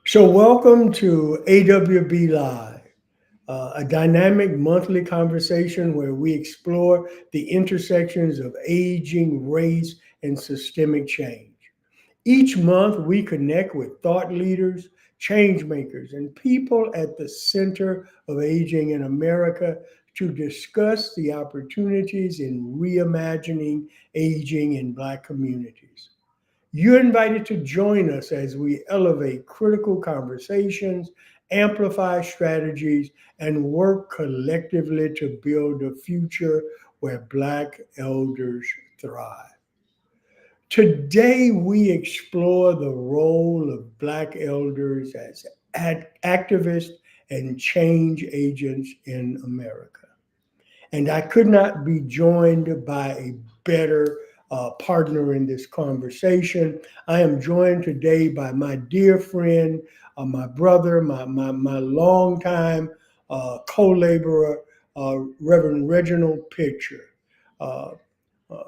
So, welcome to awB Live, a dynamic monthly conversation where we explore the intersections of aging, race, and systemic change. Each month, we connect with thought leaders, change makers, and people at the center of aging in America to discuss the opportunities in reimagining aging in Black communities. You're invited to join us as we elevate critical conversations, amplify strategies, and work collectively to build a future where Black elders thrive. Today, we explore the role of Black elders as activists and change agents in America. And I could not be joined by a better partner in this conversation. I am joined today by my dear friend, my brother, my longtime co laborer, Reverend Reginald Pitcher. Uh, uh,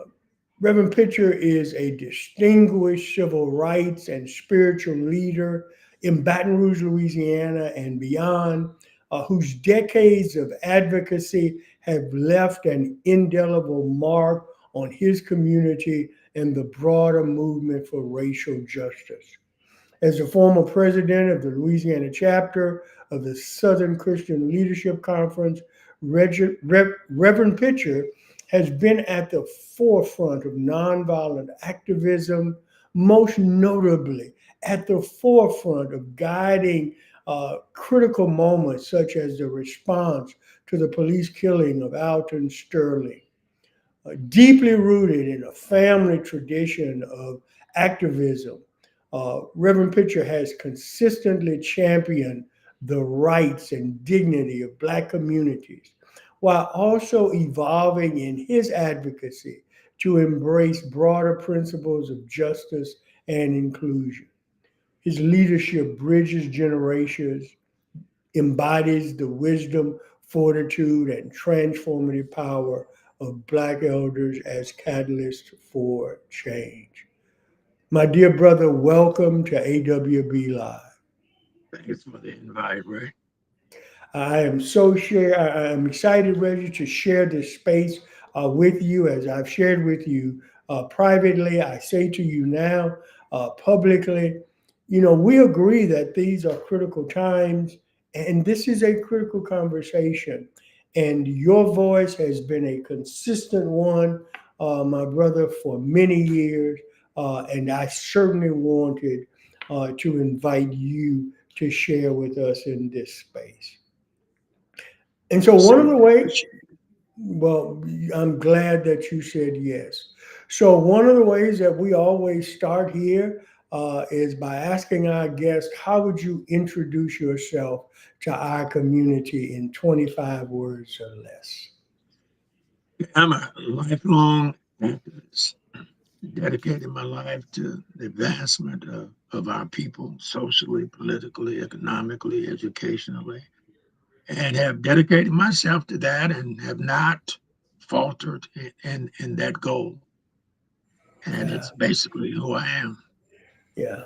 Reverend Pitcher is a distinguished civil rights and spiritual leader in Baton Rouge, Louisiana, and beyond, whose decades of advocacy have left an indelible mark on his community and the broader movement for racial justice. As the former president of the Louisiana chapter of the Southern Christian Leadership Conference, Reverend Pitcher has been at the forefront of nonviolent activism, most notably at the forefront of guiding critical moments such as the response to the police killing of Alton Sterling. Deeply rooted in a family tradition of activism, Reverend Pitcher has consistently championed the rights and dignity of Black communities while also evolving in his advocacy to embrace broader principles of justice and inclusion. His leadership bridges generations, embodies the wisdom, fortitude, and transformative power of Black elders as catalysts for change. My dear brother, welcome to awB Live. Thanks for the invite, Ray. I am excited, Reggie, to share this space with you as I've shared with you privately. I say to you now publicly, we agree that these are critical times and this is a critical conversation. And your voice has been a consistent one, my brother, for many years. And I certainly wanted to invite you to share with us in this space. And so one of the Certainly ways, appreciate well, I'm glad that you said yes. So one of the ways that we always start here is by asking our guests, how would you introduce yourself to our community in 25 words or less? it. I'm a lifelong activist, dedicated my life to the advancement of our people socially, politically, economically, educationally, and have dedicated myself to that and have not faltered in that goal. And Yeah, it's basically who I am. yeah,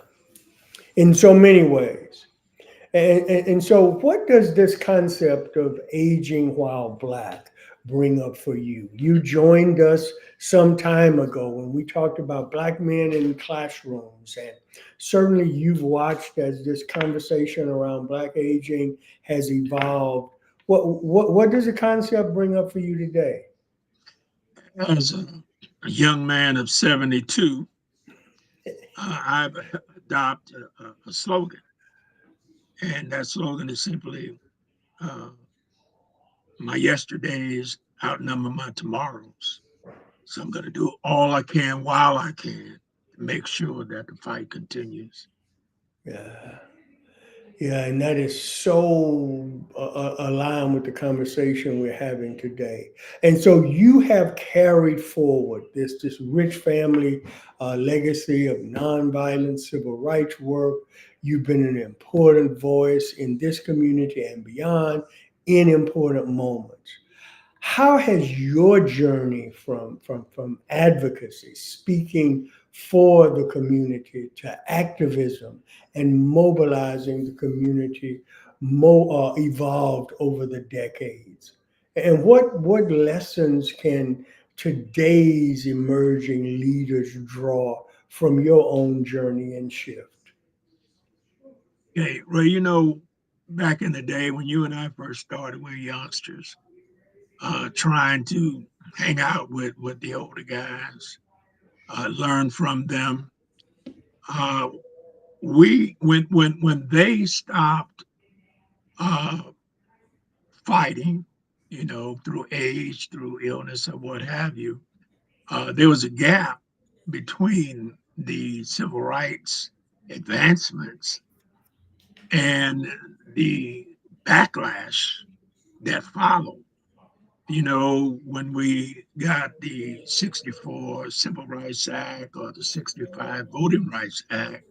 in so many ways. And so, what does this concept of aging while Black bring up for you? You joined us some time ago when we talked about Black men in classrooms, and certainly you've watched as this conversation around Black aging has evolved. What does the concept bring up for you today? As a young man of 72, I've adopted a slogan, and that slogan is simply uh, my yesterdays outnumber my tomorrows. So I'm going to do all I can while I can to make sure that the fight continues. Yeah. Yeah, and that is so aligned with the conversation we're having today. And so you have carried forward this rich family legacy of nonviolent civil rights work. You've been an important voice in this community and beyond in important moments. How has your journey from advocacy, speaking for the community, to activism and mobilizing the community evolved over the decades? And what lessons can today's emerging leaders draw from your own journey and shift? Okay, Ray, back in the day when you and I first started, we were youngsters, trying to hang out with the older guys, learn from them. Uh, we when they stopped uh, fighting, through age, through illness, or what have you, there was a gap between the civil rights advancements and the backlash that followed. When we got the 64 Civil Rights Act or the 65 Voting Rights Act,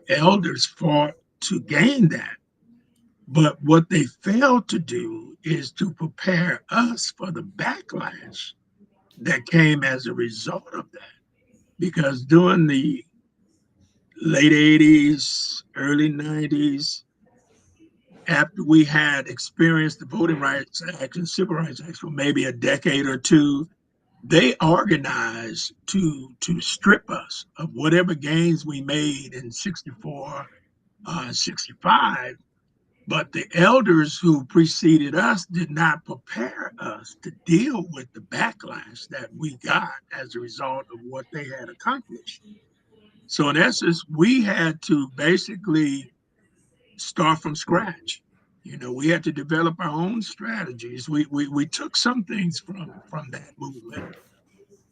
elders fought to gain that. But what they failed to do is to prepare us for the backlash that came as a result of that. Because during the late 80s, early 90s, after we had experienced the Voting Rights Act and Civil Rights Act for maybe a decade or two, they organized to strip us of whatever gains we made in 64, 65. But the elders who preceded us did not prepare us to deal with the backlash that we got as a result of what they had accomplished. So, in essence, we had to basically start from scratch. We had to develop our own strategies. We took some things from that movement,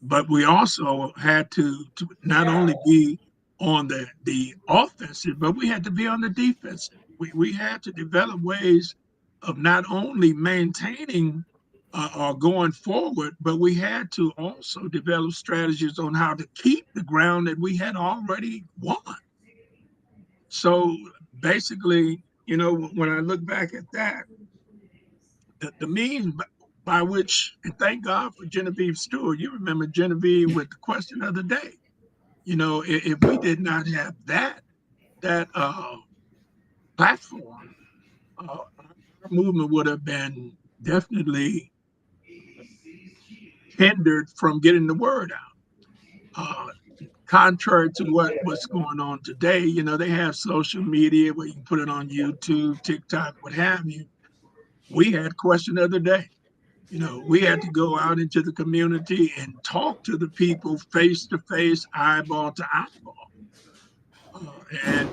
but we also had to not only be on the offensive, but we had to be on the defensive. We had to develop ways of not only maintaining or going forward, but we had to also develop strategies on how to keep the ground that we had already won. So basically, when I look back at that, the means by which, and thank God for Genevieve Stewart. You remember Genevieve with the question of the day. If we did not have that platform, our movement would have been definitely hindered from getting the word out. Uh, Contrary to what's going on today, they have social media where you can put it on YouTube, TikTok, what have you. We had question of the day. We had to go out into the community and talk to the people face to face, eyeball to eyeball,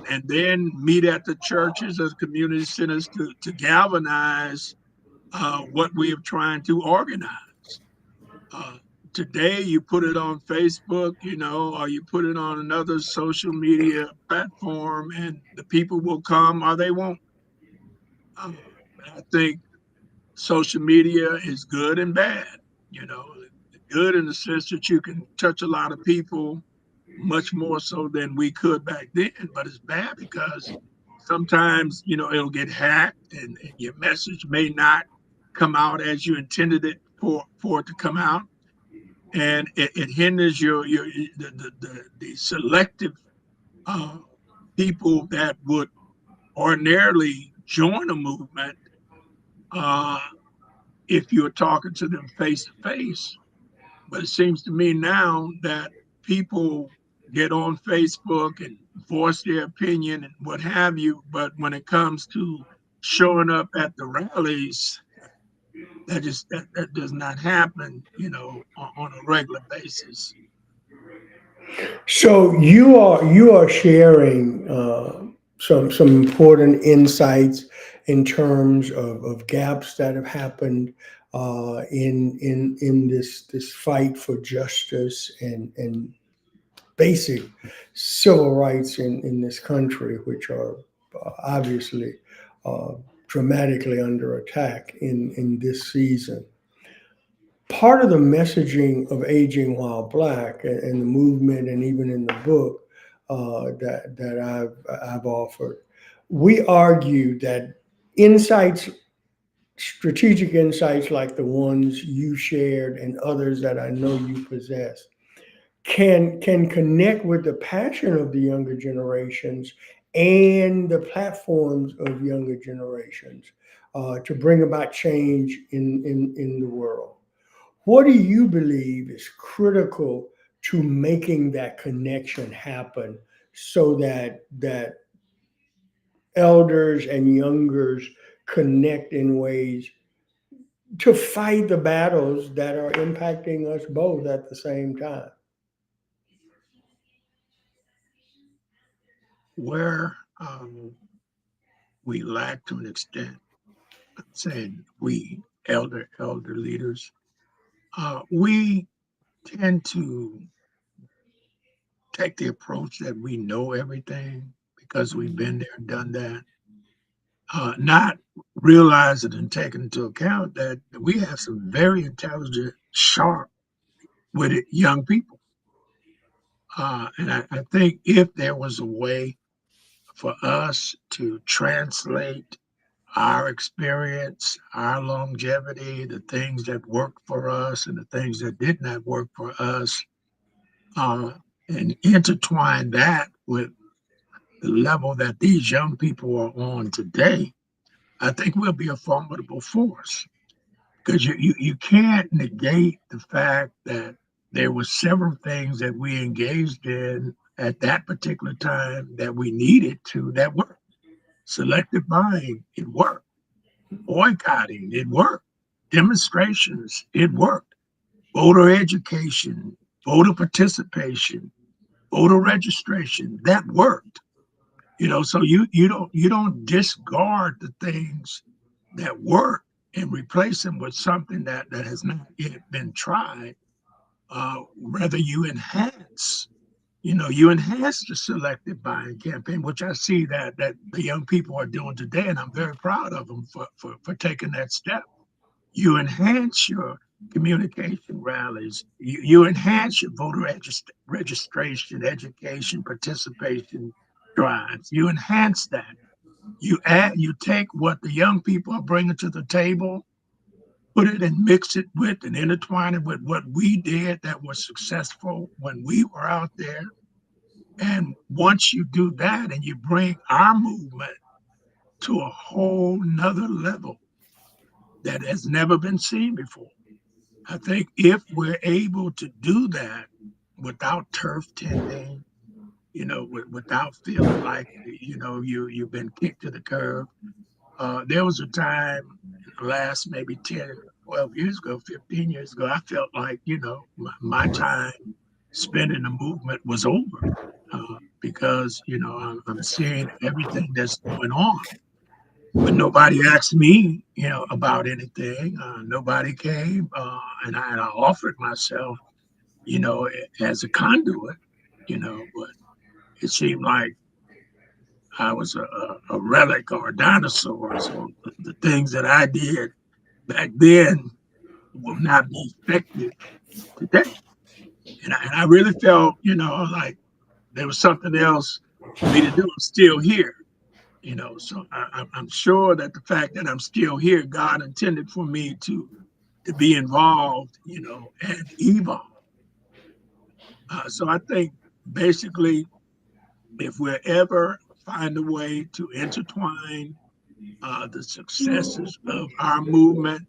and then meet at the churches or community centers to galvanize what we are trying to organize. Uh, Today, you put it on Facebook, or you put it on another social media platform, and the people will come or they won't. Uh, I think social media is good and bad. You know, good in the sense that you can touch a lot of people much more so than we could back then, but it's bad because sometimes, it'll get hacked and your message may not come out as you intended it for it to come out. And it hinders the selective uh, people that would ordinarily join a movement uh, if you're talking to them face to face. But it seems to me now that people get on Facebook and voice their opinion and what have you. But when it comes to showing up at the rallies, that does not happen, on a regular basis. So you are sharing some important insights in terms of gaps that have happened in this fight for justice and basic civil rights in this country, which are obviously uh, dramatically under attack in this season. Part of the messaging of aging while black and the movement and even in the book that I've offered, we argue that insights, strategic insights like the ones you shared and others that I know you possess, can connect with the passion of the younger generations and the platforms of younger generations to bring about change in the world. What do you believe is critical to making that connection happen so that elders and youngers connect in ways to fight the battles that are impacting us both at the same time? Where we lack to an extent, I'm saying we elder leaders, we tend to take the approach that we know everything because we've been there and done that, not realizing and taking into account that we have some very intelligent, sharp-witted young people. And I think if there was a way for us to translate our experience, our longevity, the things that worked for us and the things that did not work for us, uh, and intertwine that with the level that these young people are on today, I think we'll be a formidable force because you can't negate the fact that there were several things that we engaged in at that particular time that we needed to that worked. Selective buying, it worked. Boycotting, it worked. Demonstrations, it worked. Voter education, voter participation, voter registration, that worked. So you don't discard the things that work and replace them with something that has not yet been tried. Rather you enhance the selective buying campaign, which I see that the young people are doing today, and I'm very proud of them for taking that step. You enhance your communication rallies. You enhance your voter registration, education, participation drives. You enhance that. You take what the young people are bringing to the table, put it and mix it with and intertwine it with what we did that was successful when we were out there. And once you do that and you bring our movement to a whole nother level that has never been seen before, I think if we're able to do that without turf tending, without feeling like, you've been kicked to the curb. There was a time in the last maybe 10, 12 years ago, 15 years ago, I felt like, my time spent in the movement was over because, I'm seeing everything that's going on. But nobody asked me, about anything. Nobody came, and I offered myself, as a conduit, but it seemed like I was a relic or a dinosaur. So the things that I did back then will not be effective today. And I really felt, like there was something else for me to do. I'm still here, so I'm sure that the fact that I'm still here, God intended for me to be involved, and evolve. So I think basically, if we ever find a way to intertwine the successes of our movement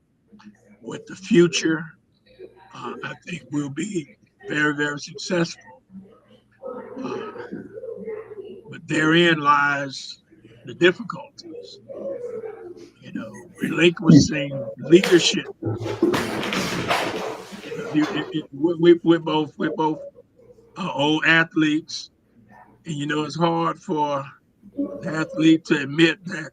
with the future, I think we'll be very, very successful. Uh, but therein lies the difficulties, relinquishing leadership. We're both old athletes, and it's hard for the athlete to admit that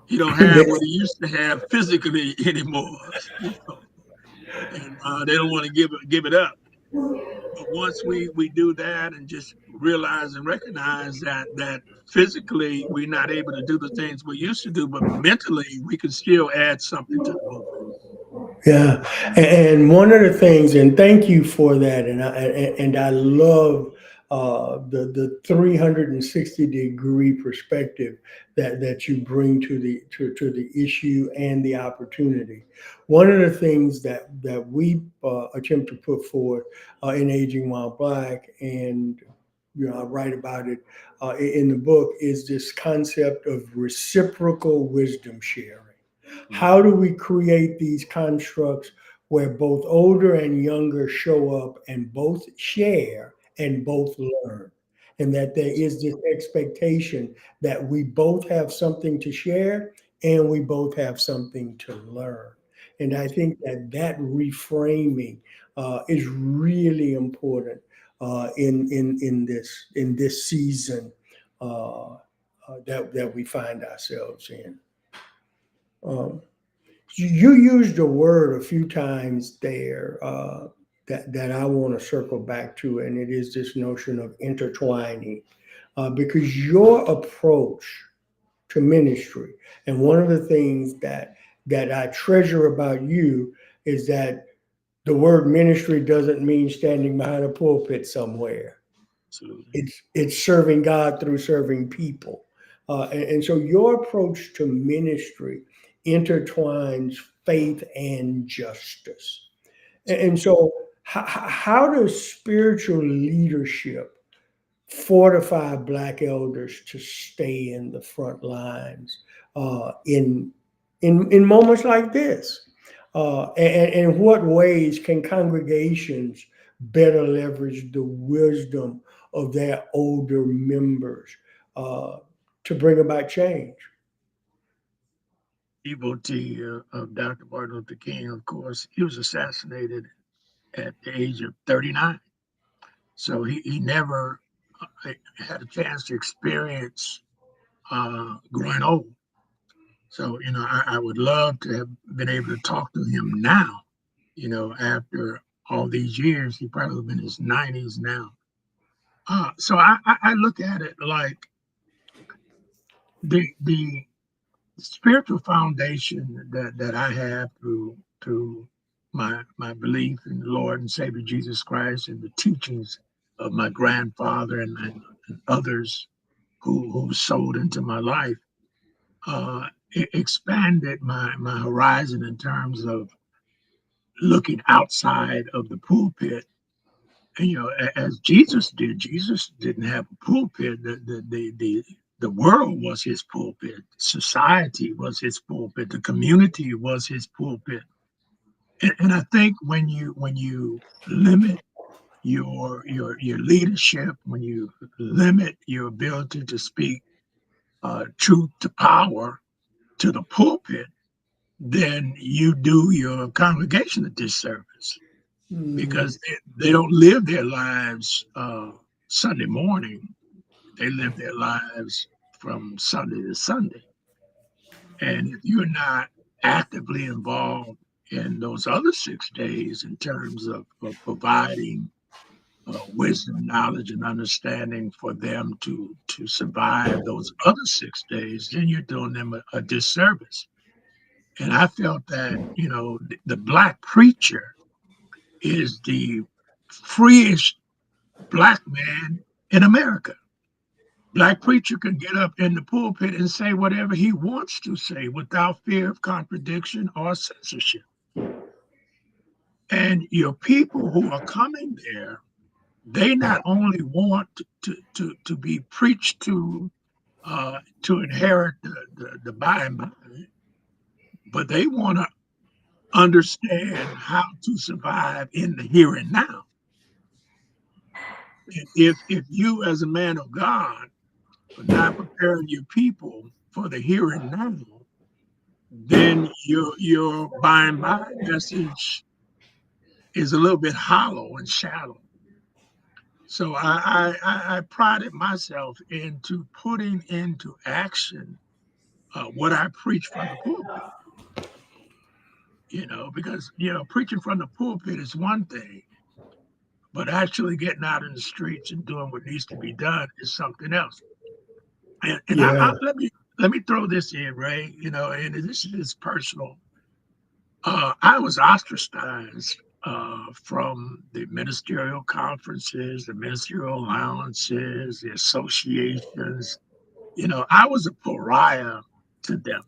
he don't have what he used to have physically anymore, and they don't want to give it up. But once we do that and just realize and recognize that physically we're not able to do the things we used to do, but mentally we can still add something to the movement. Yeah, and one of the things, and thank you for that, and I love the 360-degree perspective that you bring to the issue and the opportunity. One of the things that we attempt to put forth in Aging While Black, and I write about it in the book, is this concept of reciprocal wisdom sharing. How do we create these constructs where both older and younger show up and both share and both learn? And that there is this expectation that we both have something to share and we both have something to learn. And I think that reframing is really important in this season that we find ourselves in. Um, you used a word a few times there that I want to circle back to, and it is this notion of intertwining, because your approach to ministry, and one of the things that I treasure about you is that the word ministry doesn't mean standing behind a pulpit somewhere. Absolutely. It's serving God through serving people, and so your approach to ministry intertwines faith and justice. And so, how does spiritual leadership fortify Black elders to stay in the front lines in moments like this? And in what ways can congregations better leverage the wisdom of their older members uh, to bring about change? Devotee of Dr. Martin Luther King, of course, he was assassinated at the age of 39. So he never had a chance to experience growing old. So, I would love to have been able to talk to him now, after all these years. He probably been in his 90s now. So I look at it like the spiritual foundation that I have through my belief in the Lord and Savior Jesus Christ and the teachings of my grandfather and others who sowed into my life, it expanded my horizon in terms of looking outside of the pulpit. And, as Jesus did. Jesus didn't have a pulpit. The world was his pulpit. Society was his pulpit. The community was his pulpit. And I think when you limit your leadership, when you limit your ability to speak truth to power to the pulpit, then you do your congregation a disservice, Mm, because they don't live their lives Sunday morning. They live their lives from Sunday to Sunday. And if you're not actively involved in those other 6 days in terms of providing wisdom, knowledge, and understanding for them to survive those other 6 days, then you're doing them a disservice. And I felt that, the Black preacher is the freest Black man in America. Black preacher can get up in the pulpit and say whatever he wants to say without fear of contradiction or censorship. And your people who are coming there, they not only want to be preached to inherit the by and by, but they want to understand how to survive in the here and now. And if you, as a man of God, are not preparing your people for the here and now, then your by and by message is a little bit hollow and shallow. So I prided myself into putting into action what I preach from the pulpit. Because preaching from the pulpit is one thing, but actually getting out in the streets and doing what needs to be done is something else. And yeah. let me throw this in, Ray. And this is personal. I was ostracized from the ministerial conferences, the ministerial allowances, the associations. I was a pariah to them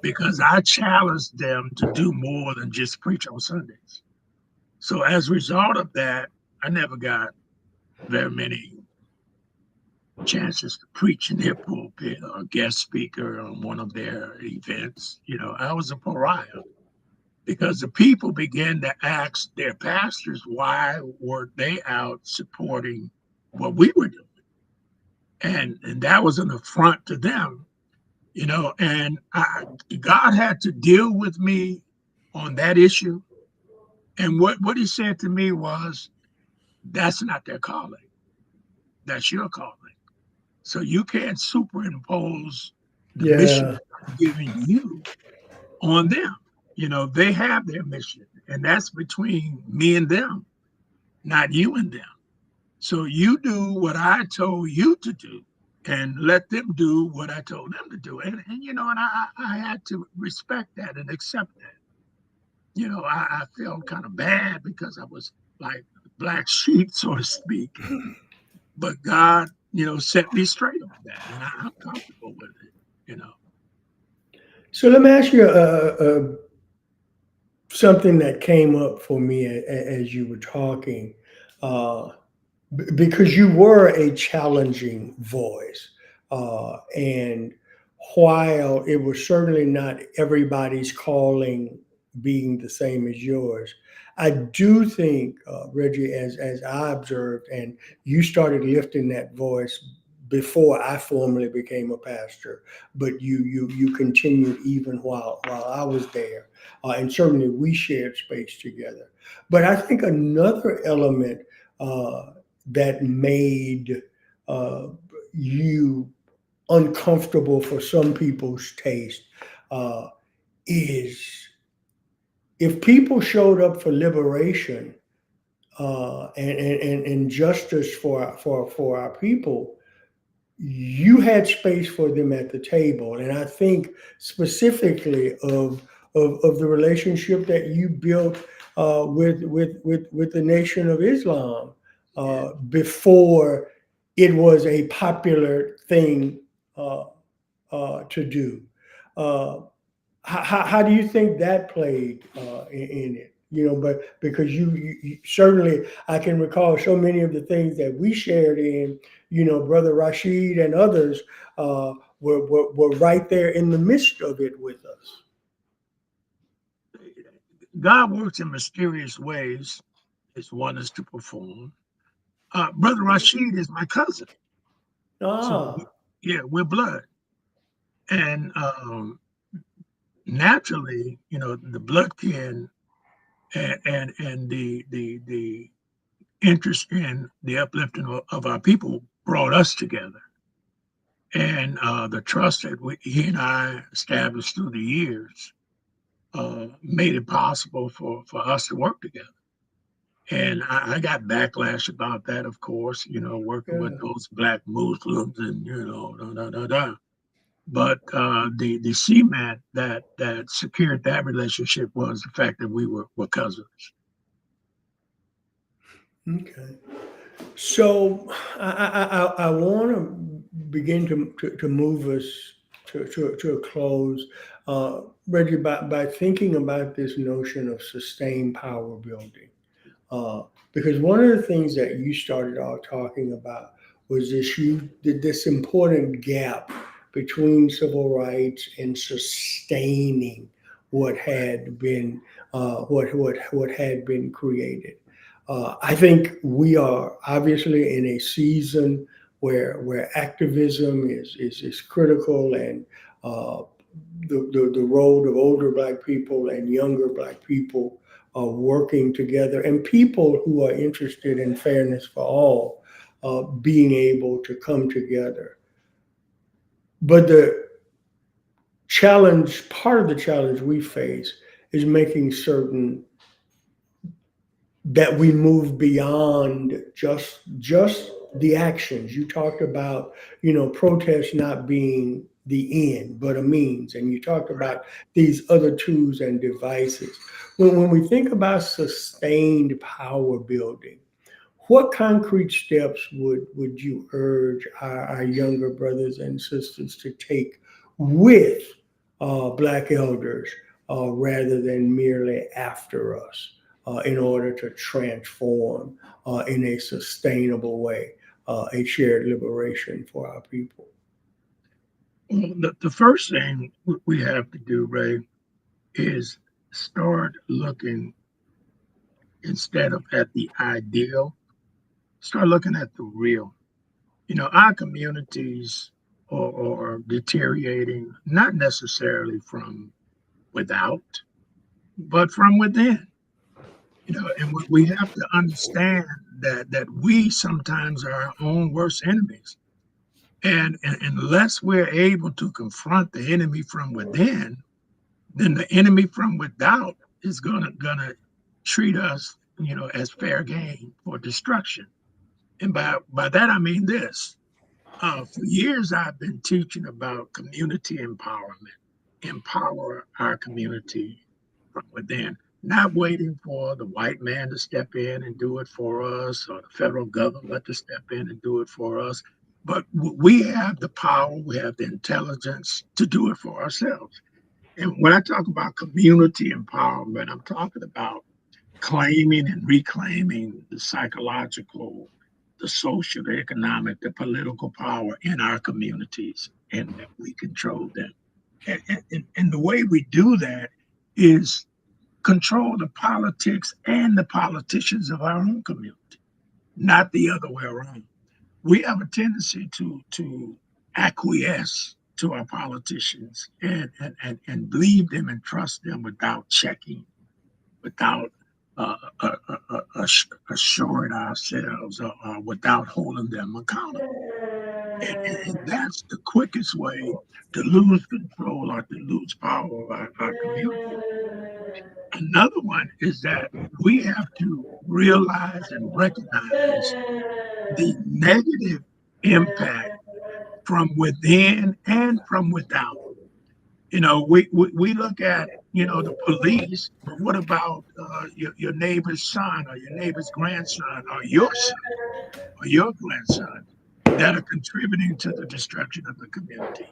because I challenged them to do more than just preach on Sundays. So as a result of that, I never got very many chances to preach in their pulpit or guest speaker on one of their events. I was a pariah because the people began to ask their pastors why weren't they out supporting what we were doing, and that was an affront to them. And God had to deal with me on that issue. And what he said to me was, that's not their calling. That's your calling. So you can't superimpose the mission Yeah. that I'm giving you on them. They have their mission, and that's between me and them, not you and them. So you do what I told you to do and let them do what I told them to do. And I had to respect that and accept that. I felt kind of bad because I was like black sheep, so to speak. But God, set me straight on that, and I'm comfortable with it. So let me ask you something that came up for me as you were talking, uh, because you were a challenging voice. And while it was certainly not everybody's calling being the same as yours, I do think, Reggie, as I observed, and you started lifting that voice before I formally became a pastor, but you continued even while I was there, and certainly we shared space together. But I think another element uh, that made uh, you uncomfortable for some people's taste uh, is if people showed up for liberation and justice for our people, you had space for them at the table. And I think specifically of the relationship that you built with the Nation of Islam before it was a popular thing uh, to do. Uh, how do you think that played in it? But because you certainly, I can recall so many of the things that we shared in, Brother Rashid and others were right there in the midst of it with us. God works in mysterious ways. His wonders to perform. Brother Rashid is my cousin, so Ah, yeah, we're blood, and naturally, the blood kin and the interest in the uplifting of our people brought us together, and the trust that he and I established through the years made it possible for us to work together. And I got backlash about that, of course, working with yeah. those black Muslims and, da, da, da, da. But the cement that secured that relationship was the fact that we were cousins. Okay. So I want to begin to move us to a close, Reggie, by thinking about this notion of sustained power building. Uh, because one of the things that you started out talking about was this important gap between civil rights and sustaining what had been what had been created. I think we are obviously in a season where activism is critical, and uh, the role of older Black people and younger Black people working together, and people who are interested in fairness for all being able to come together. But part of the challenge we face is making certain that we move beyond just the actions. You talked about, protests not being the end, but a means. And you talked about these other tools and devices. When we think about sustained power building, what concrete steps would you urge our younger brothers and sisters to take with Black elders rather than merely after us in order to transform in a sustainable way a shared liberation for our people? Well, the first thing we have to do, Ray, is start looking instead of at the ideal, start looking at the real. Our communities are deteriorating, not necessarily from without, but from within. And we have to understand that we sometimes are our own worst enemies. And unless we're able to confront the enemy from within, then the enemy from without is gonna treat us, as fair game for destruction. And by that I mean this. For years, I've been teaching about community empowerment, empower our community from within, not waiting for the white man to step in and do it for us or the federal government to step in and do it for us. But we have the power, we have the intelligence to do it for ourselves. And when I talk about community empowerment, I'm talking about claiming and reclaiming the psychological, the social, the economic, the political power in our communities, and that we control them. And the way we do that is control the politics and the politicians of our own community, not the other way around. We have a tendency to acquiesce to our politicians and believe them and trust them without checking, without assuring ourselves or without holding them accountable. And that's the quickest way to lose control or to lose power of our community. Another one is that we have to realize and recognize the negative impact from within and from without. We look at, the police, but what about your neighbor's son or your neighbor's grandson or your son or your grandson that are contributing to the destruction of the community?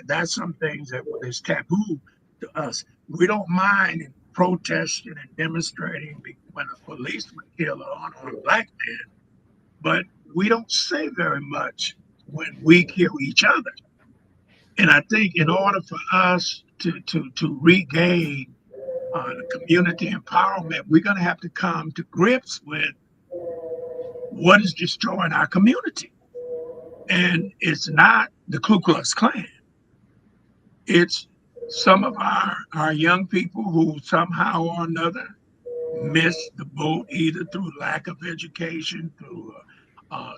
That's some things that is taboo to us. We don't mind protesting and demonstrating when a policeman kills an unarmed black man, but we don't say very much when we kill each other. And I think in order for us to regain the community empowerment, we're going to have to come to grips with what is destroying our community. And it's not the Ku Klux Klan. It's some of our young people who somehow or another missed the boat, either through lack of education, through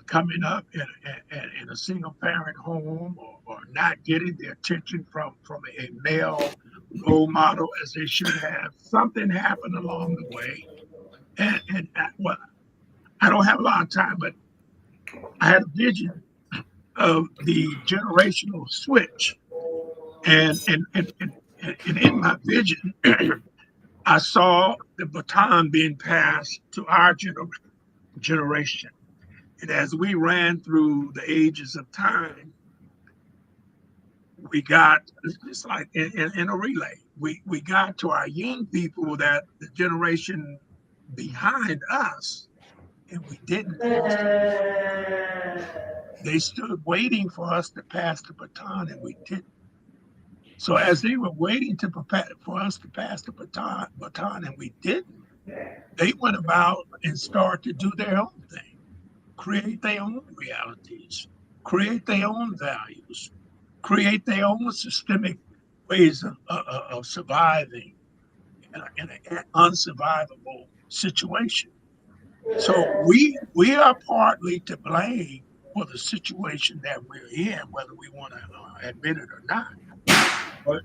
coming up in a single parent home, or not getting the attention from a male role model as they should have. Something happened along the way. Well, I don't have a lot of time, but I had a vision of the generational switch. And in my vision, I saw the baton being passed to our generation. And as we ran through the ages of time, we got, it's like in a relay, we got to our young people, that the generation behind us, and we didn't pass the baton. They stood waiting for us to pass the baton, and we didn't. So as they were waiting for us to pass the baton, and we didn't, they went about and started to do their own thing, create their own realities, create their own values, create their own systemic ways of surviving in an unsurvivable situation. So we are partly to blame for the situation that we're in, whether we want to admit it or not. But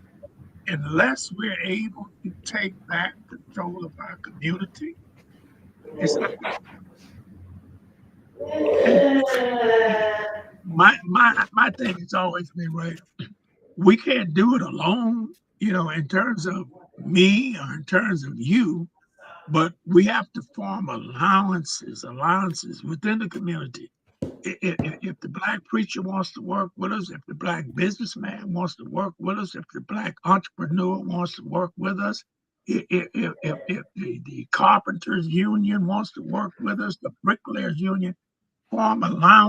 unless we're able to take back control of our community, it's not. And my thing has always been, right. we can't do it alone, in terms of me or in terms of you, but we have to form alliances within the community. If the Black preacher wants to work with us, if the Black businessman wants to work with us, if the Black entrepreneur wants to work with us, if the carpenters union wants to work with us, the bricklayers union, form alliances